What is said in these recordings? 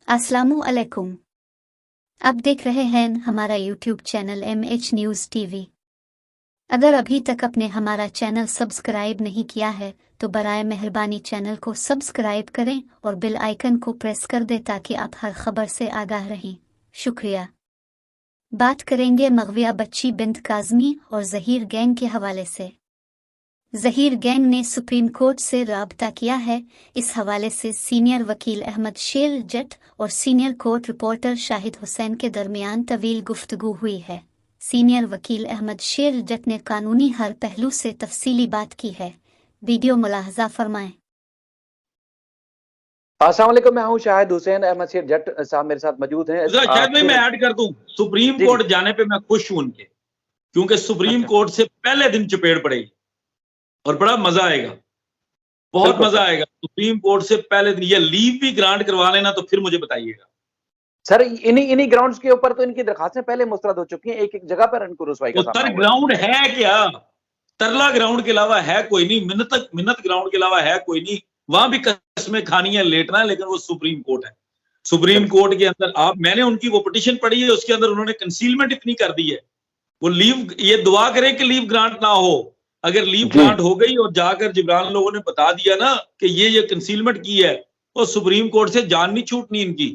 अस्सलामु अलैकुम। आप देख रहे हैं हमारा YouTube channel MH news TV। अगर अभी तक आपने हमारा चैनल सब्सक्राइब नहीं किया है तो बराए मेहरबानी चैनल को सब्सक्राइब करें और बेल आइकन को प्रेस कर दें ताकि आप हर खबर से आगाह रहें। शुक्रिया। बात करेंगे मगविया बच्ची बिंत काज़मी और ज़हीर गैंग के हवाले से। ज़हीर गैंग ने सुप्रीम कोर्ट से राब्ता किया है। इस हवाले से सीनियर वकील अहमद शेर जट और senior court reporter Shahid Hussain के दरमियान तवील गुफ्तगू हुई है। सीनियर वकील अहमद शेर जट ने कानूनी हर पहलू से तफसीली बात की है। वीडियो मुलाहजा फरमाएं। अस्सलाम वालेकुम, मैं हूं शाहिद हुसैन। अहमद शेर जट साहब मेरे साथ मौजूद हैं। शायद मैं ऐड कर दूं, सुप्रीम कोर्ट जाने पे मैं खुश हूं उनके, क्योंकि सुप्रीम कोर्ट से पहले दिन चपेड़ पड़ेगी और बड़ा मजा आएगा, बहुत मजा आएगा। सुप्रीम कोर्ट से पहले दिन ये लीव भी ग्रांट करवा लेना तो फिर मुझे बताइएगा। सर इन्हीं ग्राउंड्स के ऊपर तो इनकी दरखास्तें पहले मुस्तरद हो चुकी हैं। एक जगह पर इनको रुसवाई का सामना हुआ है। ग्राउंड है क्या? तरला ग्राउंड के अलावा है कोई नहीं, मिन्नत ग्राउंड के अलावा है कोई नहीं। वहां भी कस्में खानी है, लेटना है, लेकिन वो सुप्रीम कोर्ट है। सुप्रीम कोर्ट के अंदर मैंने उनकी वो पिटीशन पढ़ी है, उसके अंदर उन्होंने कंसीलमेंट इतनी कर दी है। वो लीव, ये दुआ करें कि लीव ग्रांट ना हो। अगर लीव ग्रांट हो गई और जाकर जिब्रान लोगों ने बता दिया ना कि ये कंसीलमेंट की है, और सुप्रीम कोर्ट से जान नहीं छूटनी इनकी।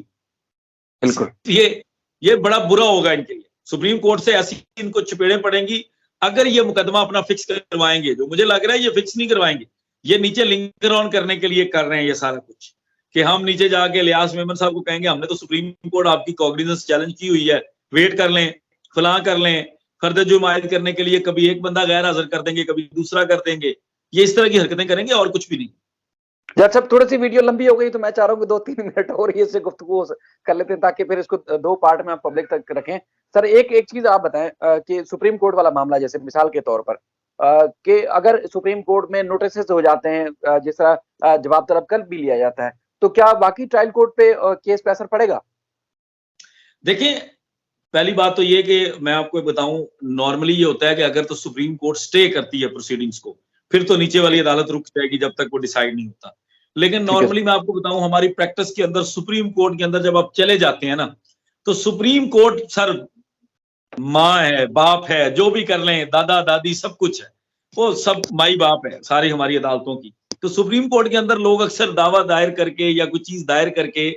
ये बड़ा बुरा होगा इनके लिए। सुप्रीम कोर्ट से ऐसी इनको चपेड़े पड़ेंगी अगर ये मुकदमा अपना फिक्स करवाएंगे, जो मुझे लग रहा है ये फिक्स नहीं करवाएंगे। ये नीचे लिंकर ऑन करने के लिए कर रहे हैं ये सारा कुछ, कि हम नीचे जाके लियास मेमन साहब को कहेंगे हमने तो सुप्रीम कोर्ट आपकी कॉग्निजेंस चैलेंज की हुई है, वेट कर लें, फलां कर लें। फर्द जुमायत करने के लिए कभी एक बंदा गैर हाजिर कर देंगे, कभी दूसरा कर देंगे। ये इस तरह की हरकतें करेंगे और कुछ भी नहीं। जज साहब, थोड़ी सी वीडियो लंबी हो गई तो मैं चाह रहा हूँ कि 2-3 मिनट और ये से गुफ्तगू कर लेते हैं ताकि फिर इसको 2 पार्ट में हम पब्लिक तक रखें। सर एक चीज आप बताएं कि सुप्रीम कोर्ट वाला मामला, जैसे मिसाल के तौर पर कि अगर सुप्रीम कोर्ट में नोटिस हो जाते हैं, जिस तरह जवाब तलब कल भी लिया जाता है, तो क्या बाकी ट्रायल कोर्ट पे केस पे असर पड़ेगा? देखिए, पहली बात तो ये कि मैं आपको बताऊं, नॉर्मली ये होता है कि अगर तो सुप्रीम कोर्ट स्टे करती है प्रोसीडिंग्स को, फिर तो नीचे वाली अदालत रुक जाएगी जब तक वो डिसाइड नहीं होता। लेकिन नॉर्मली मैं आपको बताऊं, हमारी प्रैक्टिस के अंदर सुप्रीम कोर्ट के अंदर जब आप चले जाते हैं ना, तो सुप्रीम कोर्ट सर माँ है, बाप है, जो भी कर लें, दादा दादी सब कुछ है, वो सब माई बाप है सारी हमारी अदालतों की। तो सुप्रीम कोर्ट के अंदर लोग अक्सर दावा दायर करके या कुछ चीज दायर करके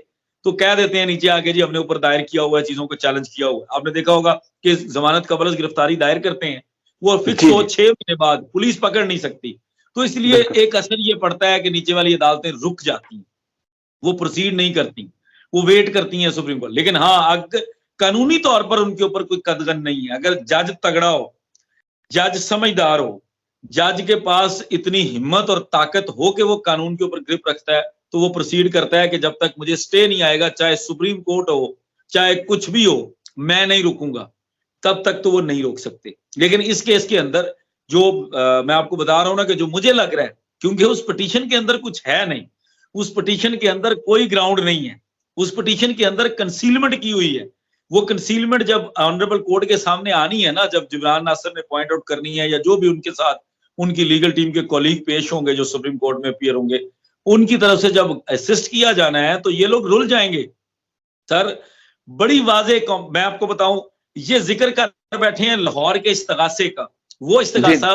तो कह देते हैं नीचे आके जी हमने ऊपर दायर किया हुआ है, चीजों को चैलेंज किया हुआ है। आपने देखा होगा कि जमानत कबल गिरफ्तारी दायर करते हैं, वो फिक्स हो 6 महीने बाद पुलिस पकड़ नहीं सकती। तो इसलिए एक असर ये पड़ता है कि नीचे वाली अदालतें रुक जाती हैं, वो प्रोसीड नहीं करती, वो वेट करती हैं सुप्रीम कोर्ट। लेकिन हाँ, अगर कानूनी तौर पर उनके ऊपर कोई कदगन नहीं है, अगर जज तगड़ा हो, जज समझदार हो, जज के पास इतनी हिम्मत और ताकत हो कि वो कानून के ऊपर ग्रिप रखता है, तो वो प्रोसीड करता है कि जब तक मुझे स्टे नहीं आएगा, चाहे सुप्रीम कोर्ट हो चाहे कुछ भी हो, मैं नहीं रुकूंगा, तब तक तो वो नहीं रोक सकते। लेकिन इस केस के अंदर जो मैं आपको बता रहा हूं ना, कि जो मुझे लग रहा है, क्योंकि उस पिटीशन के अंदर कुछ है नहीं, उस पिटीशन के अंदर कोई ग्राउंड नहीं है, उस पिटीशन के अंदर कंसीलमेंट की हुई है। वो कंसीलमेंट जब ऑनरेबल कोर्ट के सामने आनी है ना, जब जिब्रान नासिर ने पॉइंट आउट करनी है, या जो भी उनके साथ उनकी लीगल टीम के कॉलीग पेश होंगे जो सुप्रीम कोर्ट में अपीयर होंगे, उनकी तरफ से जब असिस्ट किया जाना है, तो ये लोग रुल जाएंगे। सर बड़ी वाजे, मैं आपको बताऊं, ये जिक्र कर बैठे हैं लाहौर के इस्तगासे का। वो इस्तगासा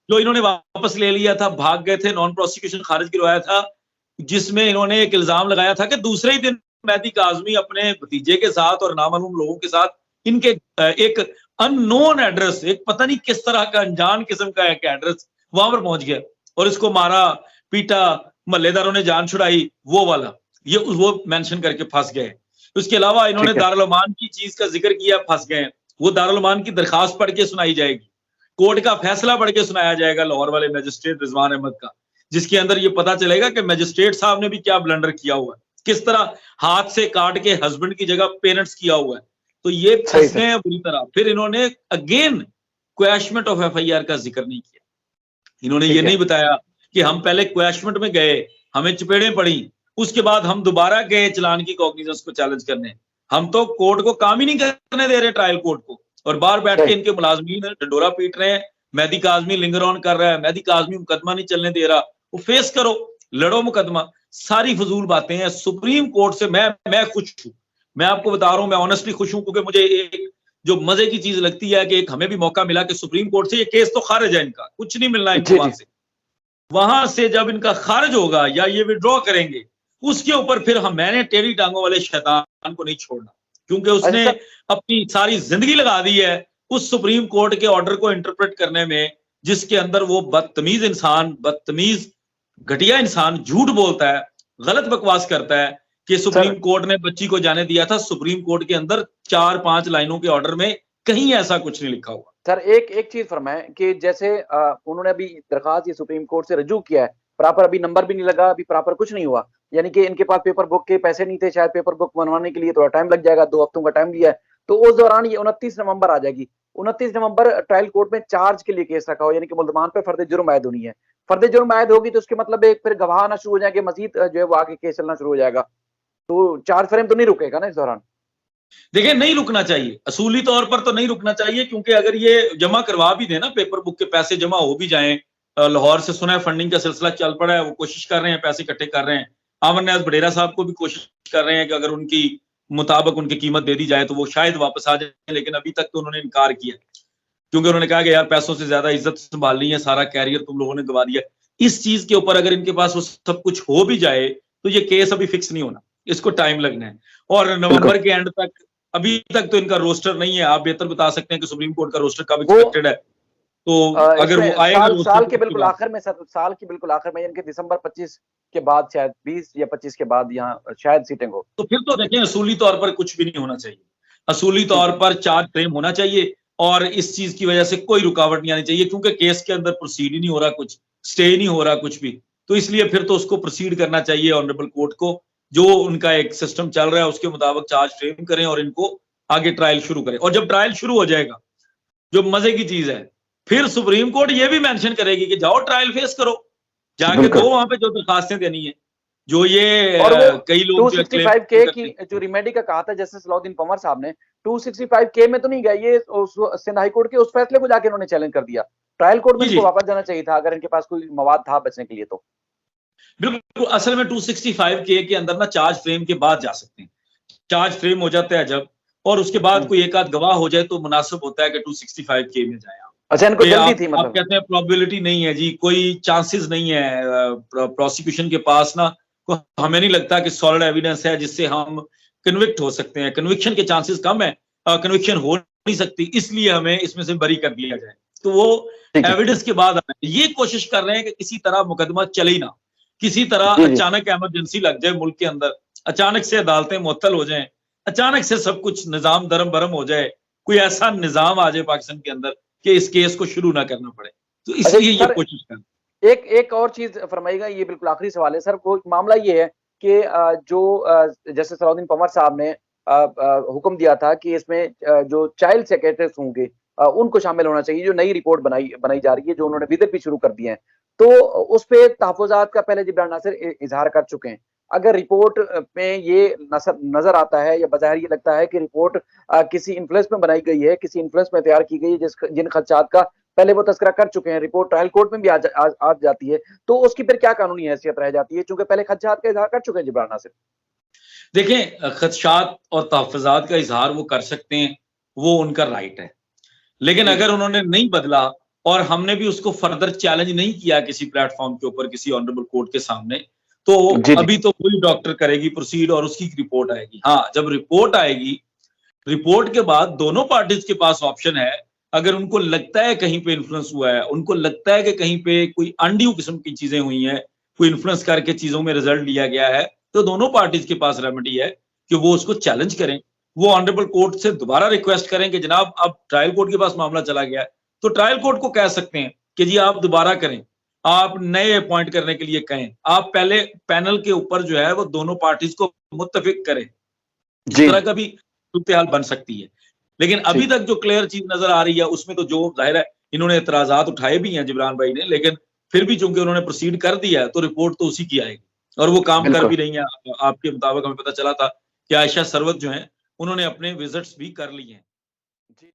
जो इन्होंने वापस ले लिया था, भाग गए थे, नॉन प्रोसिक्यूशन खारिज करवाया था, जिसमें इन्होंने एक इल्जाम लगाया था कि दूसरे ही दिन मेहदी काज़मी अपने भतीजे के साथ और नामालूम लोगों के साथ इनके एक अननोन एड्रेस, एक पता नहीं किस तरह का अनजान किस्म का एक एड्रेस, वहां पर पहुंच गया और इसको मारा पीटा, महल्लेदारों ने जान छुड़ाई, वो वाला ये वो मेंशन करके फंस गए। उसके अलावा इन्होंने दारुल अमान की चीज का जिक्र किया, फंस गए। वो दारुल अमान की दरखास्त पढ़ के सुनाई जाएगी, कोर्ट का फैसला पढ़ के सुनाया जाएगा लाहौर वाले मजिस्ट्रेट रिजवान अहमद का, जिसके अंदर ये पता चलेगा कि मजिस्ट्रेट साहब ने भी क्या ब्लंडर किया हुआ है, किस तरह हाथ से काट के हस्बैंड की जगह पेरेंट्स किया हुआ है। तो ये फंस गए हैं बुरी तरह। फिर इन्होंने अगेन क्वैशमेंट ऑफ FIR का जिक्र नहीं किया। इन्होंने ये नहीं बताया कि हम पहले क्वैशमेंट में गए, हमें चपेड़ें पड़ी, उसके बाद हम दोबारा गए चलान की कॉग्निजेंस को चैलेंज करने। हम तो कोर्ट को काम ही नहीं करने दे रहे, ट्रायल कोर्ट को, और बाहर बैठ के इनके मुलाजमीन डंडोरा पीट रहे हैं। मेहदी काज़मी लिंगर ऑन कर रहा है, मेहदी काज़मी मुकदमा नहीं चलने दे रहा। वो फेस करो, लड़ो मुकदमा। सारी फजूल बातें हैं। सुप्रीम कोर्ट से मैं खुश हूं, मैं आपको बता रहा हूं, मैं ऑनेस्टली खुश हूं, क्योंकि मुझे एक जो मजे की चीज लगती है कि एक हमें भी मौका मिला कि सुप्रीम कोर्ट से ये केस तो खारिज है, इनका कुछ नहीं मिलना इनको वहां से जब इनका खारिज होगा या ये विड्रॉ करेंगे, उसके ऊपर फिर मैंने टेढ़ी टांगों वाले शैतान को नहीं छोड़ना, क्योंकि उसने अपनी सारी जिंदगी लगा दी है उस सुप्रीम कोर्ट के ऑर्डर को इंटरप्रेट करने में, जिसके अंदर वो बदतमीज इंसान, बदतमीज घटिया इंसान झूठ बोलता है, गलत बकवास करता है कि सुप्रीम कोर्ट ने बच्ची को जाने दिया था। सुप्रीम कोर्ट के अंदर 4-5 लाइनों के ऑर्डर में कहीं ऐसा कुछ नहीं लिखा हुआ। सर एक चीज फरमाएं कि जैसे उन्होंने अभी दरखास्त ये सुप्रीम कोर्ट से रजू किया है, प्रॉपर अभी नंबर भी नहीं लगा, अभी प्रॉपर कुछ नहीं हुआ, यानी कि इनके पास पेपर बुक के पैसे नहीं थे, शायद पेपर बुक बनवाने के लिए थोड़ा टाइम लग जाएगा, 2 हफ्तों का टाइम दिया है, तो उस दौरान ये 29 नवंबर आ जाएगी। 29 नवंबर ट्रायल कोर्ट में चार्ज के लिए केस रखा हो, यानी कि मुल्जमान पे फर्द जुर्म आयद होनी है। फर्द जुर्म आयद होगी तो उसके मतलब एक फिर गवाह आना शुरू हो जाएंगे, मजीद जो है वो आगे केस चलना शुरू हो जाएगा, तो चार्ज फ्रेम तो नहीं रुकेगा ना इस दौरान? देखिए, नहीं रुकना चाहिए, असूली तौर पर तो नहीं रुकना चाहिए, क्योंकि अगर ये जमा करवा भी देना, पेपर बुक के पैसे जमा हो भी जाएं, लाहौर से सुना है फंडिंग का सिलसिला चल पड़ा है, वो कोशिश कर रहे हैं, पैसे इकट्ठे कर रहे हैं, आमर न्याज बडेरा साहब को भी कोशिश कर रहे हैं कि अगर उनकी मुताबिक उनकी कीमत दे दी जाए तो वो शायद वापस आ जाए, लेकिन अभी तक तो उन्होंने इनकार किया, क्योंकि उन्होंने कहा कि यार पैसों से ज्यादा इज्जत संभालनी है, सारा कैरियर तुम लोगों ने गवा दिया। इस चीज के ऊपर अगर इनके पास वो सब कुछ हो भी जाए तो ये केस अभी फिक्स नहीं होना, इसको टाइम लगना है, और नवंबर के एंड तक, अभी तक तो इनका रोस्टर नहीं है। आप बेहतर बता सकते हैं कि सुप्रीम कोर्ट का रोस्टर कब एक्सपेक्टेड है, तो अगर वो आएगा साल के बिल्कुल आखिर में, साल की बिल्कुल आखिर में, यानी कि दिसंबर 25 के बाद, शायद 20 या 25 के बाद यहाँ शायद सीटिंग हो, तो फिर तो देखें असूली तौर पर कुछ भी नहीं होना चाहिए, असूली तौर पर चार्ज फ्रेम होना चाहिए, और इस चीज की वजह से कोई रुकावट नहीं आनी चाहिए, क्योंकि केस के अंदर प्रोसीड ही नहीं हो रहा, कुछ स्टे नहीं हो रहा कुछ भी, तो इसलिए फिर तो उसको प्रोसीड करना चाहिए ऑनरेबल कोर्ट को, जो उनका एक सिस्टम चल रहा है उसके मुताबिक चार्ज फ्रेम करें और इनको आगे ट्रायल शुरू करें। और जब ट्रायल शुरू हो जाएगा, जो मजे की चीज है, फिर सुप्रीम कोर्ट ये भी मेंशन करेगी कि जाओ ट्रायल फेस करो, जाके दो वहां पे जो दरखास्तें देनी है, जो ये कई लोग 265 के की जो रिमेडी का कहा था जस्टिस सलाउद्दीन पंवर साहब ने, 265 के में तो नहीं गया, ये सिंध हाई कोर्ट के उस फैसले को जाके उन्होंने चैलेंज कर दिया, ट्रायल कोर्ट में इनको वापस जाना चाहिए था अगर इनके पास कोई मवाद था बचने के लिए। तो बिल्कुल, असल में 265 के अंदर ना चार्ज फ्रेम के बाद जा सकते हैं, चार्ज फ्रेम हो जाता है जब, और उसके बाद कोई एक आध गवाह हो जाए तो मुनासिब होता है कि 265 के में जाए। अच्छा, इनको जल्दी थी, मतलब आप कहते हैं प्रोबेबिलिटी नहीं है जी, कोई चांसेस नहीं है प्रोसिक्यूशन के पास ना, हमें नहीं लगता कि सॉलिड एविडेंस है जिससे हम कन्विक्ट हो सकते हैं, कन्विक्शन के चांसेस कम है, कन्विक्शन हो नहीं सकती, इसलिए हमें इसमें से बरी कर दिया जाए, तो वो एविडेंस के बाद ये कोशिश कर रहे हैं कि किसी तरह मुकदमा चले ही ना, किसी तरह अचानक इमरजेंसी लग जाए मुल्क के अंदर, अचानक से अदालतें मुअत्तल हो जाएं, अचानक से सब कुछ निजाम दरम बरम हो जाए, कोई ऐसा निजाम आ जाए पाकिस्तान के अंदर कि इस केस को शुरू ना करना पड़े, तो इसलिए ये कोशिश कर। एक और चीज फरमाइएगा, ये बिल्कुल आखिरी सवाल है सर, वो मामला ये है कि जो जस्टिस सलाउद्दीन पंवर साहब ने हुक्म दिया था कि इसमें जो चाइल्ड सेक्रेटरीज होंगे उनको शामिल होना चाहिए, जो नई रिपोर्ट बनाई जा रही है, जो उन्होंने विजिट भी शुरू कर दिए हैं, तो उस पे तहफुजात का पहले जिब्रान नासिर इजहार कर चुके हैं। अगर रिपोर्ट में ये नजर आता है या बज़ाहिर ये लगता है कि रिपोर्ट किसी इन्फ्लुएंस में बनाई गई है, किसी इन्फ्लुएंस में तैयार की गई है, जिन खदशात का पहले वो तस्करा कर चुके हैं, रिपोर्ट ट्रायल कोर्ट में भी आ जाती है, तो उसकी फिर क्या कानूनी हैसियत रह जाती है, क्योंकि पहले खदशात का इजहार कर चुके हैं जिब्रान नासिर? देखें, खदशात और तहफुजात का इजहार वो कर सकते हैं, वो उनका राइट है, लेकिन अगर उन्होंने नहीं बदला और हमने भी उसको फर्दर चैलेंज नहीं किया किसी प्लेटफॉर्म के ऊपर, किसी ऑनरेबल कोर्ट के सामने, तो अभी तो कोई डॉक्टर करेगी प्रोसीड और उसकी रिपोर्ट आएगी। हाँ, जब रिपोर्ट आएगी, रिपोर्ट के बाद दोनों पार्टीज के पास ऑप्शन है, अगर उनको लगता है कहीं पे इन्फ्लुएंस हुआ है, उनको लगता है कि कहीं पे कोई अनड्यू किस्म की चीजें हुई हैं, कोई इन्फ्लुएंस करके चीजों में रिजल्ट लिया गया है, तो दोनों पार्टीज के पास रेमेडी है कि वो उसको चैलेंज करें, वो ऑनरेबल कोर्ट से दोबारा रिक्वेस्ट करें कि जनाब अब ट्रायल कोर्ट के पास मामला चला गया है, तो ट्रायल कोर्ट को कह सकते हैं कि जी आप दोबारा करें, आप नए अपॉइंट करने के लिए कहें, आप पहले पैनल के ऊपर जो है वो दोनों पार्टीज को मुत्तफिक करें, इस तरह का भी सूरत-ए-हाल बन सकती है। लेकिन अभी तक जो क्लियर चीज नजर आ रही है उसमें तो जो जाहिर है इन्होंने एतराजात उठाए भी हैं जिब्रान भाई ने, लेकिन फिर भी चूंकि उन्होंने प्रोसीड कर दिया है तो रिपोर्ट तो उसी की आएगी, और वो काम कर भी रही है। आपके मुताबिक हमें पता चला था कि आयशा सरवत जो है उन्होंने अपने विजिट्स भी कर लिए हैं।